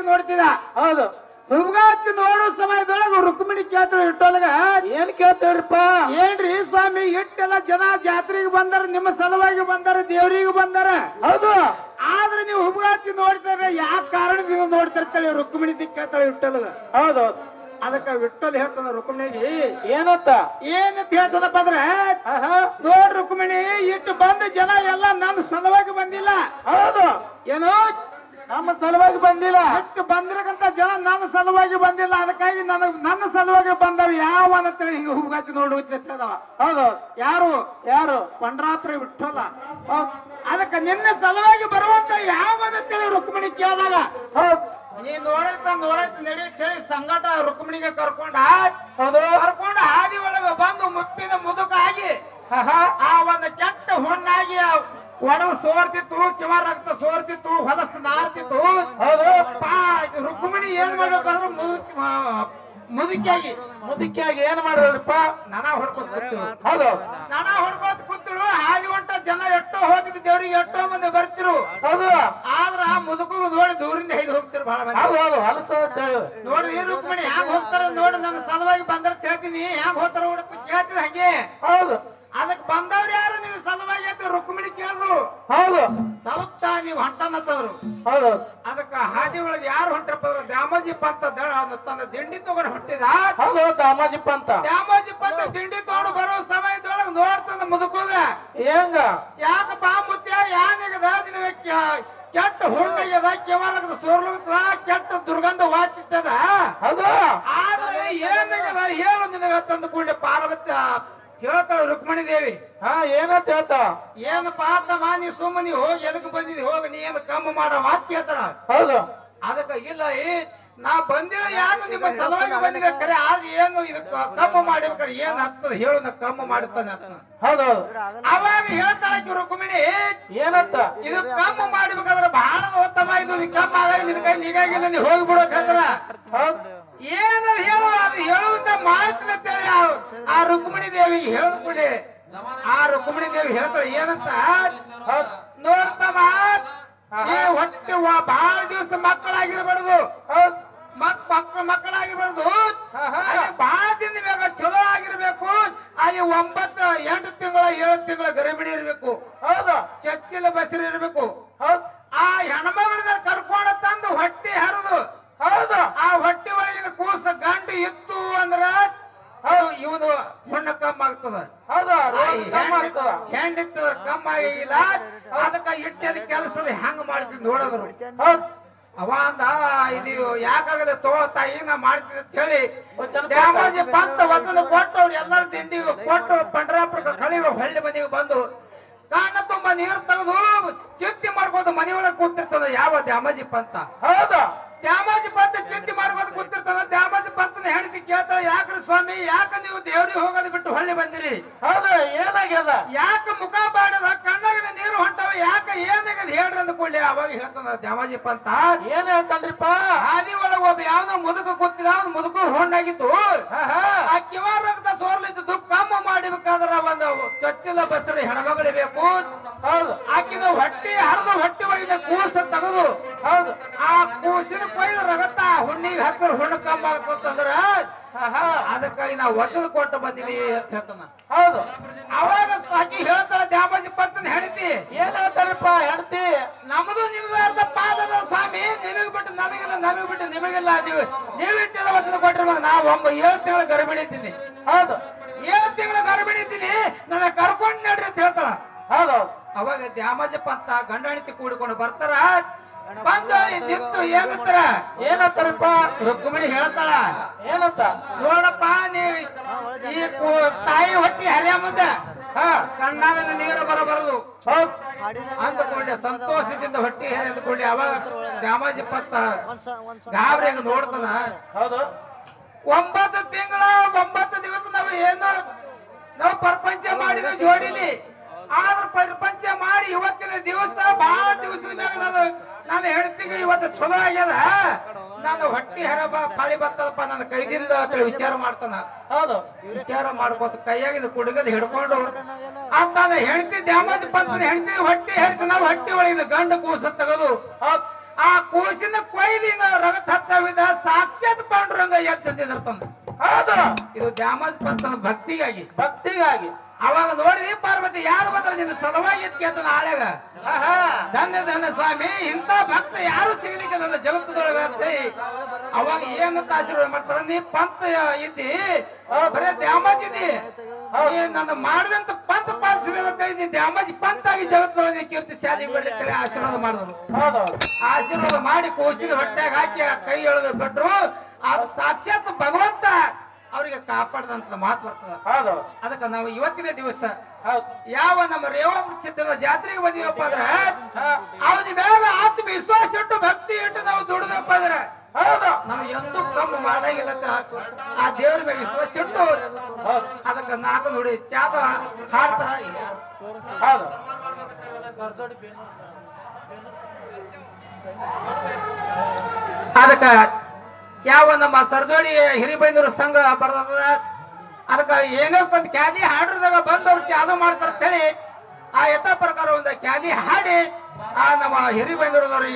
ಹಚ್ಚಿ ನೋಡ್ತಿದ. ಹೌದು. ಹುಬ್ಗ ಹಚ್ಚಿ ನೋಡೋ ಸಮಯದೊಳಗ ರುಕ್ಮಿಣಿ ಕೇಳ್ತಾಳ ಇಟ್ಟೊಳಗ. ಏನ್ ಕೇಳ್ತೇವ್ರಿಪ್ಪ? ಏನ್ರಿ ಸ್ವಾಮಿ ಇಟ್ಟೆಲ್ಲ ಜನ ಜಾತ್ರೆಗೆ ಬಂದಾರ, ನಿಮ್ಮ ಸಲುವಾಗಿ ಬಂದಾರ, ದೇವ್ರಿಗೆ ಬಂದಾರ. ಹೌದು. ಆದ್ರೆ ನೀವು ಹುಬ್ಗ ಹಚ್ಚಿ ನೋಡ್ತಾರೆ ಯಾವ ಕಾರಣದಿಂದ ನೋಡ್ತಿರ್ತಾಳೆ ರುಕ್ಮಿಣಿ ಕೇಳ್ತಾಳೆ ಇಟ್ಟೊಳಗ. ಹೌದು. ಅದಕ್ಕ ವಿಠ್ಠಲ್ ಹೇಳ್ತಾನ ರುಕ್ಮಿಣಿಗೆ ಏನಂತ ಹೇಳ್ತದಪ್ಪ ಅಂದ್ರೆ, ನೋಡ್ ರುಕ್ಮಿಣಿ ಇಟ್ಟು ಬಂದ ಜನ ಎಲ್ಲ ನನ್ನ ಸಲುವಾಗಿ ಬಂದಿಲ್ಲ. ಹೌದು. ಏನೋ ನಮ್ಮ ಸಲುವಾಗಿ ಬಂದಿಲ್ಲ. ಇಟ್ಟು ಬಂದಿರಕಂತ ಜನ ನನ್ನ ಸಲುವಾಗಿ ಬಂದಿಲ್ಲ. ಅದಕ್ಕಾಗಿ ನನ್ನ ಸಲುವಾಗಿ ಬಂದವ ಯಾವ ಅಂತೇಳಿ ಹಿಂಗ ಹೂಗಾಚಿ ನೋಡುವ. ಹೌದು. ಯಾರು ಯಾರು? ಪಂಡ್ರಾಪುರ ವಿಠ್ಠಲ. ಅದಕ್ಕ ನಿನ್ನ ಸಲುವಾಗಿ ಬರುವಂತ ಯಾವ ಅಂತೇಳಿ ರುಕ್ಮಿಣಿ ಕೇಳಿದಾಗ, ನೀ ನೋಡೈತ ನಡಿ ಹೇಳಿ ಸಂಗಟ ರುಕ್ಮಿಣಿಗೆ ಕರ್ಕೊಂಡ ಹಾದಿ ಒಳಗ ಬಂದು ಮುಪ್ಪಿನ ಮುದುಕಾಗಿ ಆ ಒಂದು ಕೆಟ್ಟ ಹುಣ್ಣಾಗಿ ಒಡವು ಸೋರ್ತಿತ್ತು, ಕಿವ ರಕ್ತ ಸೋರ್ತಿತ್ತು, ಹೊಲಸು ನಾರ್ತಿತ್ತು. ರುಕ್ಮಿಣಿ ಏನ್ ಮಾಡ್ಬೇಕಂದ್ರೆ ಮುದುಕಿಯಾಗಿ ಏನ್ ಮಾಡಿದ್ರಪ್ಪ? ನನ ಹೊಡ್ಕೊತ ಕೂತಿರು. ಹೌದು. ನನ ಹೊಡ್ಕೊತ ಕೂತಿರು. ಹಾದಿ ಹೊಂಟ ಜನ ಎಷ್ಟೋ ಹೋಗಿದ್ದು ದೇವ್ರಿಗೆ ಎಷ್ಟೋ ಮಂದಿ ಬರ್ತಿರು. ಹೌದು. ಆದ್ರ ಆ ಮುದುಕು ನೋಡಿ ದೂರಿಂದ ಹೇಗೆ ಹೋಗ್ತಿರು ಬಹಳ ಮಂದಿ. ನೋಡಿ ಈ ರುಕ್ಮಿಣಿ ಹ್ಯಾಂಗ ಹೋಗ್ತಾರ ನೋಡಿ, ನನ್ನ ಸಲುವಾಗಿ ಬಂದ್ರ ಕೇಳ್ತೀನಿ, ಹ್ಯಾಂಗ ಹೋಗ್ತಾರ ಕೇಳ್ತೀನಿ ಹಾಗೆ. ಹೌದು. ಅದಕ್ ಬಂದವ್ರು ಯಾರು ನಿನ್ನ ಸಲುವಾಗಿ ಅಂತ ರುಕ್ಮಿಣಿ ಕೇಳಿದ್ರು. ಹೌದು. ಸ್ವಲ್ಪ ನೀವು ಹೊಂಟನತ್ತದ್ರು. ಹೌದು. ಅದಕ್ಕ ಹಾದಿ ಒಳಗೆ ಯಾರು ಹೊಂಟ್ರಪ್ಪ ಅಂದ್ರೆ ದ್ಯಾಮೋಜಿ ಪಂತ ತನ್ನ ದಿಂಡಿ ತಗೊಂಡು ಹೊಂಟಿದ. ಹೌದು. ದಾಮಾಜಿ ಪಂತ. ದ್ಯಾಮೋಜಿ ಪಂತ ದಿಂಡಿ ತಗೊಂಡು ಬರೋ ಸಮಯದೊಳಗೆ ನೋಡ್ತಾನ ಮುದುಕುಗ. ಹೆಂಗ? ಯಾಕಪ್ಪ ಮುತ್ಯ ಯಾನಿಗದ ನಿನಗೆ ಕೆಟ್ಟ ಹುಣ್ಣಾಗ್ಯದ, ಕೆವಲಗದ ಸೋರ್ಲಗದ, ಕೆಟ್ಟ ದುರ್ಗಂಧ ವಾಸಿಟ್ಟದ. ಹೌದು. ಆದ್ರೆ ಏನಾಗ್ಯದ ಹೇಳು ನಿನಗ ತಂದು ಕೂಡಲೇ ಪಾರ್ವತಿ ಹೇಳ್ತಾಳ ರುಕ್ಮಿಣಿ ದೇವಿ. ಏನಂತ ಹೇಳ್ತಾ? ಏನಪ್ಪ ತಮ್ಮ ನೀ ಸುಮ್ಮನೆ ಹೋಗಿ ಎದಕ್ ಬಂದಿದಿ, ಹೋಗಿ ನೀ ಏನು ಕಮ್ಮಿ ಮಾಡೋ ಮಾತು ಕೇಳ್ತಾರ. ಹೌದು. ಅದಕ್ಕ ಇಲ್ಲ ನಾ ಬಂದಿಲ್ಲ, ಯಾರು ನಿಮ್ಮ ಸಲುವಾಗಿ ಬಂದಿದೆ ಕರೆ. ಆದ್ರೆ ಏನು ಇದಕ್ಕ ಕಮ್ಮಿ ಮಾಡಿಬೇಕಾರೆ ಏನ್ ಆಗ್ತದೆ ಹೇಳು, ನಾ ಕಮ್ಮಿ ಮಾಡುತ್ತಾನೆ. ಹೌದು. ಅವಾಗ ಹೇಳ್ತಾಳ ರುಕ್ಮಿಣಿ ಏನಂತ? ಇದು ಕಮ್ಮಿ ಮಾಡ್ಬೇಕಾದ್ರೆ ಬಹಳ ಉತ್ತಮ, ಇದು ಕಮ್ಮಿ ಆಗ ನಿನ್ ಕೈ ನೀಗಾಗಿಲ್ಲ, ನೀ ಹೋಗಿ ಬಿಡೋಕಂದ್ರ ಏನ ಹೇಳು, ಅದು ಹೇಳುವಂತ ಮಾಡ್ತೀನಿ ಅಂತೇಳಿ ಆ ರುಕ್ಮಿಣಿ ದೇವಿಗೆ ಹೇಳ್ಬಿಡಿ. ಆ ರುಕ್ಮಿಣಿ ದೇವಿ ಹೇಳ್ತಾಳೆ ಏನಂತ, ನೋಡ್ತಮ್ಮ ಹೊಟ್ಟೆ ಬಹಳ ದಿವಸ ಮಕ್ಕಳಾಗಿರ್ಬಾರ್ದು, ಮಕ್ಕಳಾಗಿರ್ಬಾರ್ದು, ಬಹಳ ದಿನ ಬೇಕು, ಚಲೋ ಆಗಿರ್ಬೇಕು. ಅಲ್ಲಿ 9-8 ತಿಂಗಳ 7 ತಿಂಗಳ ಗರ್ಭಿಣಿ ಇರ್ಬೇಕು. ಹೌದು. ಚಚ್ಚಿಲ ಬಸರಿ ಇರ್ಬೇಕು. ಆ ಹೆಣ್ಮಗಳನ್ನ ಕರ್ಕೊಂಡ ತಂದು ಹೊಟ್ಟೆ ಹರಿದು, ಹೌದು, ಆ ಹೊಟ್ಟೆ ಒಳಗಿನ ಕೂಸ ಗಂಡು ಇತ್ತು ಅಂದ್ರ ಇವನು ಹುಣ್ಣ ಕಮ್ಮ ಆಗ್ತದ. ಹೆಣ್ಣಿತ್ತು ಕಮ್ಮ ಆಗಿಲ್ಲ. ಅದಕ್ಕ ಇಟ್ಟದ ಕೆಲಸದ ಹೆಂಗ ಮಾಡ್ತೀನಿ ನೋಡಿದ್ರು. ಅವ ಅಂದ ಇದು ಯಾಕಾಗಲ್ಲ ತಾಯಿ ನಾ ಮಾಡ್ತೀನಿ ಅಂತ ಹೇಳಿ ದ್ಯಾಮೋಜಿ ಪಂತ ವಚನ ಕೊಟ್ಟು ಅವ್ರು ಎಲ್ಲರ ತಿಂಡಿಗೆ ಕೊಟ್ಟು ಪಂಡ್ರಾಪುರಕ್ಕೆ ಕಳಿವ ಹಳ್ಳಿ ಮನೆಗೆ ಬಂದು ಕಾಣ ತುಂಬಾ ನೀರು ತೆಗೆದು ಚಿಂತೆ ಮಾಡ್ಬೋದು ಮನೆಯೊಳಗೆ ಕೂತಿರ್ತದ ಯಾವ ದ್ಯಾಮೋಜಿ ಪಂತ. ಹೌದಾ? ದ್ಯಾಮೋಜಿ ಪಂತ ಚಿಂತೆ ಮಾಡ್ಬೋದು ಕೂತಿರ್ತದ. ದ್ಯಾಮೋಜಿ ಪಂತನ ಹೆಂಡತಿ ಕೇಳ್ತಾಳೆ, ಯಾಕ್ರಿ ಸ್ವಾಮಿ ಯಾಕ ನೀವು ದೇವ್ರಿಗೆ ಹೋಗೋದು ಬಿಟ್ಟು ಹೊಳ್ಳಿ ಬಂದಿರಿ? ಹೌದು. ಏನಾಗ್ಯದ? ಯಾಕ ಮುಖ ಬಾಡದ, ಕಣ್ಣಾಗಿನ ನೀರು ಹೊಂಟವ, ಯಾಕ ಏನಾಗ್ಯದ ಹೇಳ್ರಿ ಅಂದ್ಕೊಳ್ಳಿ. ಅವಾಗ ಹೇಳ್ತಾನ ದ್ಯಾಮೋಜಿ ಪಂತ, ಏನ್ ಹೇಳ್ತಾನ್ರಿಪ್ಪ? ಹಾದಿ ಒಳಗ ಒಬ್ಬ ಯಾವ್ದೋ ಮುದುಕ ಕೂತಿದ, ಅವ್ನ ಮುದುಕ ಹೊಂಡಾಗಿತ್ತು. ಆ ಕಿವಾರಕ್ತ ಸೋರ್ಲಿದ್ದು ಕಮ್ಮ ಮಾಡಿಬೇಕಾದ್ರ ಒಂದು ಚೊಚ್ಚಿಲ ಬಸರಿ ಹೆಣ್ಮಗಳಿಬೇಕು. ಹೌದು. ಆಕಿನ ಹೊಟ್ಟೆ ಹರಿದು ಹೊಟ್ಟೆ ಒಳಗಿನ ಕೂಸ ತೆಗೆದು, ಹೌದು, ಆ ಕೂಸಿನ ಕೊಯ್ದು ರಗತ್ತ ಹುಣ್ಣಿಗೆ ಹತ್ತಿರ ಹುಣ್ಣು ಕಮ್ಮ ಆಗ್ತಂದ್ರ ಅದಕ್ಕಾಗಿ ನಾವು ವಚನ ಕೊಟ್ಟು ಬಂದಿವಿ ಅಂತ ಹೇಳ್ತಾನ. ಹೌದು. ಅವಾಗ ಆಕಿ ಹೇಳ್ತಾಳ ದ್ಯಾಮೋಜಿ ಪಂತನ ಹೆಂಡತಿ. ಏನ್ ಹೇಳ್ತಾರಪ್ಪ ಹೆಂಡತಿ? ನಮ್ದು ನಿಮ್ದು ಅರ್ಧ ಪಾದದ ಸ್ವಾಮಿ, ನಿಮಗೆ ಬಿಟ್ಟು ನನಗಿಲ್ಲ, ನಮಗೆ ಬಿಟ್ಟು ನಿಮಗಿಲ್ಲ. ನೀವು ಇಟ್ಟಿದ ವಚನ ಕೊಟ್ಟಿರ್ಬೇಕು. ನಾವು 7 ತಿಂಗಳ ಗರ್ಭಿಣಿ ಇದ್ದೀನಿ. ಹೌದು. 7 ತಿಂಗಳ ಗರ್ಭಿಣಿ ಇದ್ದೀನಿ, ನನ್ನ ಕರ್ಕೊಂಡು ನಡ್ರಿ ಅಂತ ಹೇಳ್ತಾಳ. ಹೌದು. ಅವಾಗ ದ್ಯಾಮೋಜಿ ಪಂತ ಗಂಡ ಹೆಂಡತಿ ಕೂಡಿಕೊಂಡು ಬರ್ತಾರ. ಬಂದು ನಿಂತು ಏನಂತಾರ? ಏನಂತಾರಪ್ಪ? ರುಕ್ಮಿಣಿ ಹೇಳ್ತಾಳ ಏನಂತ, ನೋಡಪ್ಪ ನೀ ಈ ತಾಯಿ ಹೊಟ್ಟಿ ಹರಿಯ ಮುಂದೆ ಕಣ್ಣಾಗ ನೀರು ಬರಬಾರದು ಅಂದುಕೊಂಡೆ ಸಂತೋಷದಿಂದ ಹೊಟ್ಟಿ ಹರಿದುಕೊಂಡೆ. ಅವಾಗ ದ್ಯಾಮೋಜಿ ಪಂತ ಗಾಬರಿಯಾಗ ನೋಡ್ತಾನ. ಹೌದು. 9 ತಿಂಗಳ 9 ದಿವಸ ನಾವು ಪ್ರಪಂಚ ಮಾಡಿದ ಜೋಡಿಲಿ. ಆದ್ರ ಪ್ರಪಂಚ ಮಾಡಿ ಇವತ್ತಿನ ದಿವಸ ಬಹಳ ದಿವಸದ ಮೇಲೆ ನಾನು ಹೆಂಡತಿಗೆ ಇವತ್ತು ಚಲೋ ಆಗ್ಯದ, ನಾನು ಹೊಟ್ಟಿ ಹರ ಪಾಳಿ ಬರ್ತದಪ್ಪ ನನ್ನ ಕೈದಿಂದ ವಿಚಾರ ಮಾಡ್ತಾನ. ಹೌದು. ವಿಚಾರ ಮಾಡ್ಕೋತ ಕೈಯಾಗಿನ ಕುಡುಗದ ಹಿಡ್ಕೊಂಡು ಅಂತ ಹೆಂಡತಿ ದ್ಯಾಮೋಜಿ ಪಂತನ ಹೆಂಡತಿ ಹೊಟ್ಟಿ ಹರಿತ ನಾವು ಹೊಟ್ಟಿ ಒಳಗಿನ ಗಂಡು ಕೂಸ ತೆಗೆದು ಆ ಕೂಸ ಕೂಸಿನ ಕೊಯ್ದಿನ ರಗತ್ ಹಚ್ಚವಿದ ಸಾಕ್ಷಾತ್ ಪಾಂಡುರಂಗ ಎದ್ದಿದ್ರ ತಂದ. ಹೌದು ಇದು ದ್ಯಾಮಜ್ ಪಂತನ ಭಕ್ತಿಗಾಗಿ. ಭಕ್ತಿಗಾಗಿ. ಅವಾಗ ನೋಡಿದಿ ಪಾರ್ವತಿ ಯಾರು ಬಂದ್ರೆ ನಿನ್ನ ಸಲುವಾಗಿ ಕೇತ ನಾಳೆಗ ಧನ್ಯ ಧನ್ಯ ಸ್ವಾಮಿ ಇಂಥ ಭಕ್ತ ಯಾರು ಸಿಗಲಿಕ್ಕೆ ನನ್ನ ಜಗತ್ತದೊಳಗೆ. ಅವಾಗ ಏನಂತ ಆಶೀರ್ವಾದ ಮಾಡ್ತಾರ, ನೀ ಪಂತ ಇದ್ದಿ ಬರೇ ದ್ಯಾಮಜ್ ಇದ್ದಿ, ನನ್ನ ಮಾಡಿದಂತ ಪಂತ ಪಾಲಿಸಿದ ನೀ ದ್ಯಾಮಜ್ ಪಂತ ಆಗಿ ಜಗತ್ತೊಳಗೆ ಕೀರ್ತಿ ಶಾಲೆಗೆ ಬರ್ಲಿಕ್ಕೆ ಆಶೀರ್ವಾದ ಮಾಡಿದ್ರು. ಆಶೀರ್ವಾದ ಮಾಡಿ ಕೂಸಿನ ಹೊಟ್ಟೆಗೆ ಹಾಕಿ ಕೈ ಎಳೆದು ಬಿಟ್ರು. ಅದು ಸಾಕ್ಷಾತ್ ಭಗವಂತ ಅವರಿಗೆ ಕಾಪಾಡದಂತ ಮಾತು ಬರ್ತದ. ಹೌದು ಅದಕ್ಕೆ ನಾವು ಇವತ್ತಿನ ದಿವಸ ಯಾವ ನಮ್ಮ ರೇವಾಮೃತ ಜಾತ್ರೆಗೆ ಬಂದಿವಪ್ಪ ಅಂದ್ರೆ ಅವನ ಮೇಲೆ ಆತ್ಮವಿಶ್ವಾಸ ಇಟ್ಟು ಭಕ್ತಿ ಇಟ್ಟು ನಾವು ದುಡಿದಪ್ಪ ಅಂದ್ರೆ ಹೌದು ನಾವು ಎಂದೂ ಕಮ್ಮಿ ಮಾಡಾಗಿಲ್ಲ. ಆ ದೇವ್ರ ಮೇಲೆ ವಿಶ್ವಾಸ ಇಟ್ಟು ಅದಕ್ಕೆ ನಾಲ್ಕು ನೋಡಿ ಚಾದ ಹಾಡ್ತಾರ. ಹೌದು ಅದಕ್ಕ ಯಾವ ನಮ್ಮ ಸರ್ಜೋಡಿ ಹಿರಿಬೈಂದೂರು ಸಂಘ ಬರ್ತದ. ಅದಕ್ಕ ಏನೋ ಒಂದು ಕ್ಯಾದಿ ಹಾಡ್ರದಾಗ ಬಂದವ್ರು ಚಾಲು ಮಾಡ್ತಾರ ಹೇಳಿ ಆ ಯಥಾ ಪ್ರಕಾರ ಒಂದು ಕ್ಯಾದಿ ಹಾಡಿ ಆ ನಮ್ಮ ಹಿರಿಬೈಂದೂರದವ್ರಿಗೆ